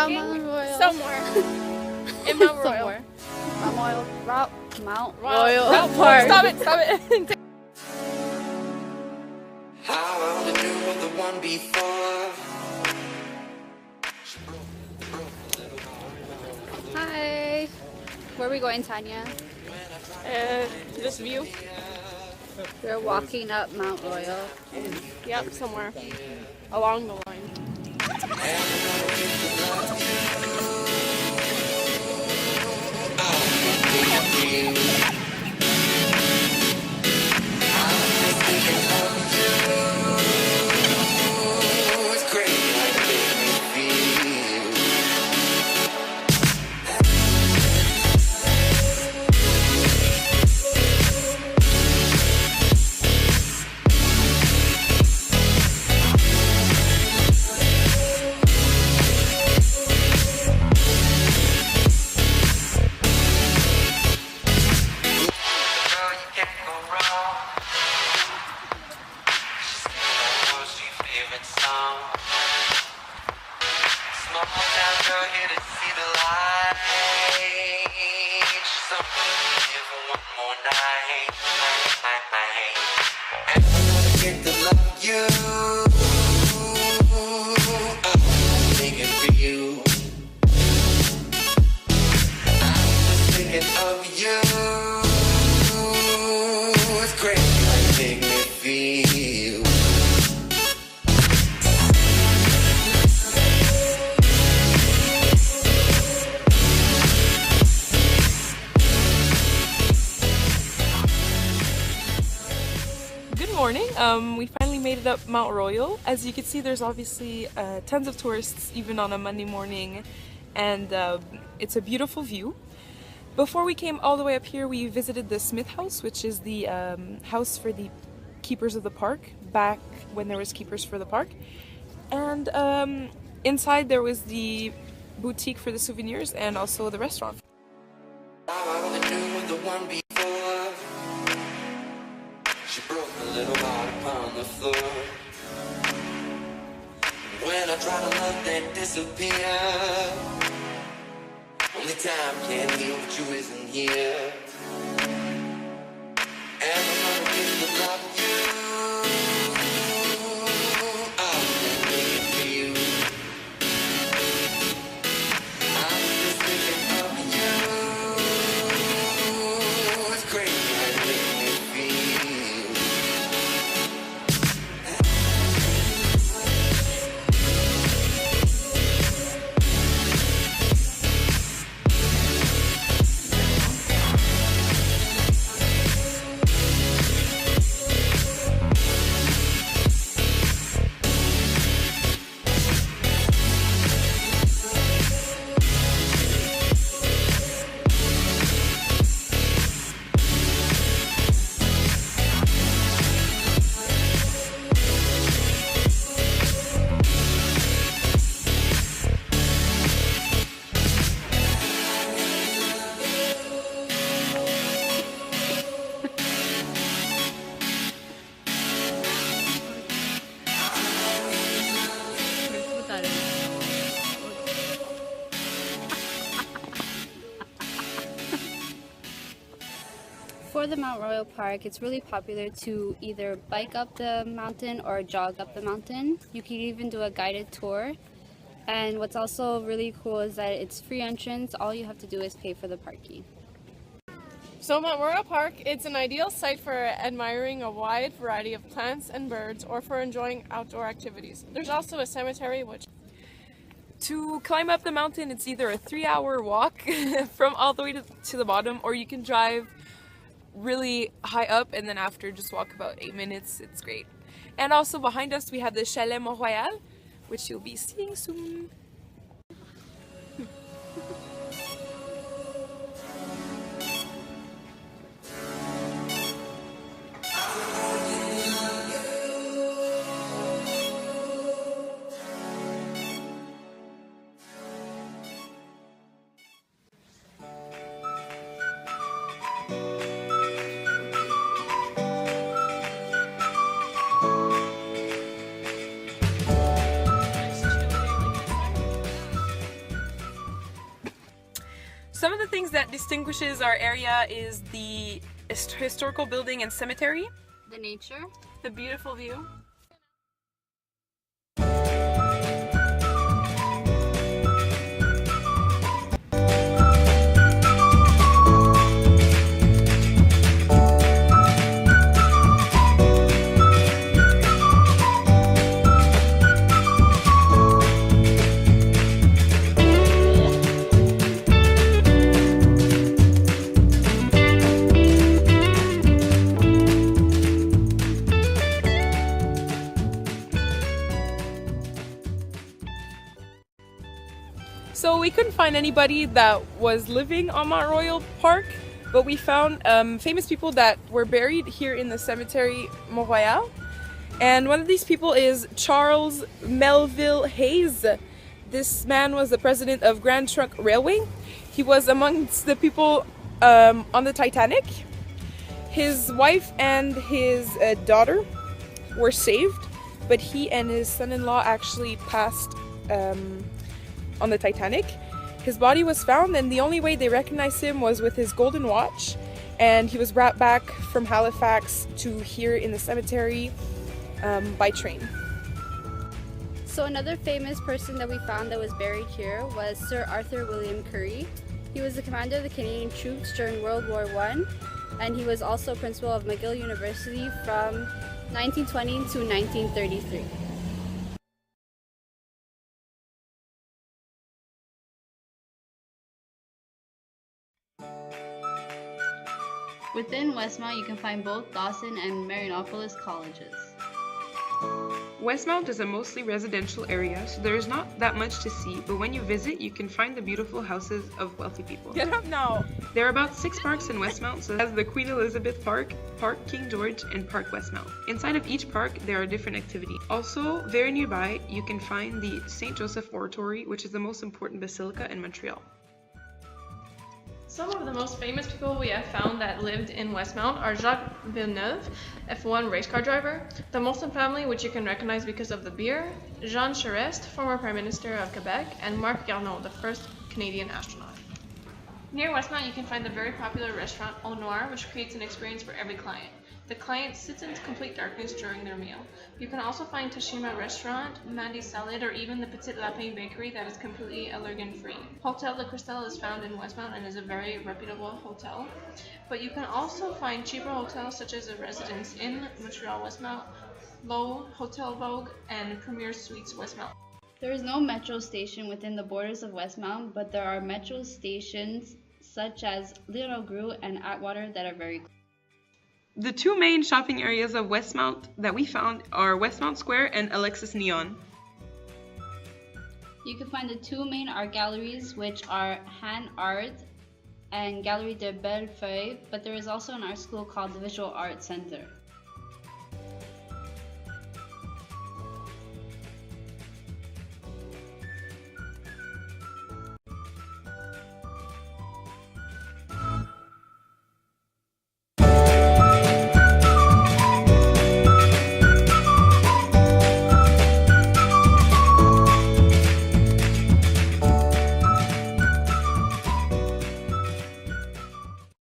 walking Mount Royal. somewhere in Mont Royal. Somewhere. Mount Wow. Royal No, Park. stop it, stop it. How I only knew of the one before. Hi. Where are we going, Tanya? This view. We're walking up Mount Royal. Yep, somewhere along the line. It's crazy how you make me feel. Girl, you can't go wrong. What's your favorite song? Small town girl here to see the light. She's only here for one more night. And I'm gonna get to love you. I'm thinking for you. I'm just thinking of you. It's crazy how you make me feel. Good morning. We finally made it up Mount Royal. As you can see, there's obviously tons of tourists even on a Monday morning, and it's a beautiful view. Before we came all the way up here, we visited the Smith House, which is the house for the keepers of the park, back when there was keepers for the park. And inside there was the boutique for the souvenirs and also the restaurant. I only knew of the one before. She broke a little heart upon the floor. When I try to love, then disappear. Only time can heal what you isn't here. And I'm gonna get to love you. I'm thinking for you. I'm just thinking of you. It's crazy how you make me feel. For the Mount Royal Park, it's really popular to either bike up the mountain or jog up the mountain. You can even do a guided tour. And what's also really cool is that it's free entrance. All you have to do is pay for the parking. So Mont Royal Park, it's an ideal site for admiring a wide variety of plants and birds or for enjoying outdoor activities. There's also a cemetery which... To climb up the mountain, it's either a 3-hour walk from all the way to the bottom, or you can drive really high up and then after just walk about 8 minutes. It's great. And also behind us we have the Chalet Mont Royal, which you'll be seeing soon. things that distinguishes our area is the historical building and cemetery, The nature. The beautiful view. So we couldn't find anybody that was living on Mont Royal Park, but we found famous people that were buried here in the cemetery Mont Royal. And one of these people is Charles Melville Hayes. This man was the president of Grand Trunk Railway. He was amongst the people on the Titanic. His wife and his daughter were saved, but he and his son-in-law actually passed on the Titanic. His body was found, and the only way they recognized him was with his golden watch, and he was brought back from Halifax to here in the cemetery by train. So another famous person that we found that was buried here was Sir Arthur William Currie. He was the commander of the Canadian troops during World War I, and he was also principal of McGill University from 1920 to 1933. Within Westmount, you can find both Dawson and Marianopolis colleges. Westmount is a mostly residential area, so there is not that much to see, but when you visit, you can find the beautiful houses of wealthy people. Get up now! There are about 6 parks in Westmount, so as the Queen Elizabeth Park, Park King George, and Park Westmount. Inside of each park, there are different activities. Also, very nearby, you can find the St. Joseph Oratory, which is the most important basilica in Montreal. Some of the most famous people we have found that lived in Westmount are Jacques Villeneuve, F1 race car driver, the Molson family, which you can recognize because of the beer, Jean Charest, former Prime Minister of Quebec, and Marc Garneau, the first Canadian astronaut. Near Westmount, you can find the very popular restaurant Au Noir, which creates an experience for every client. The client sits in complete darkness during their meal. You can also find Tashima Restaurant, Mandy's Salad, or even the Petit Lapin Bakery that is completely allergen-free. Hotel Le Cristal is found in Westmount and is a very reputable hotel. But you can also find cheaper hotels such as a Residence Inn, Montreal Westmount, Lowe, Hotel Vogue, and Premier Suites Westmount. There is no metro station within the borders of Westmount, but there are metro stations such as Lionel-Gru and Atwater that are very close. The 2 main shopping areas of Westmount that we found are Westmount Square and Alexis Neon. You can find the 2 main art galleries, which are Han Art and Galerie de Bellefeuille, but there is also an art school called the Visual Arts Center.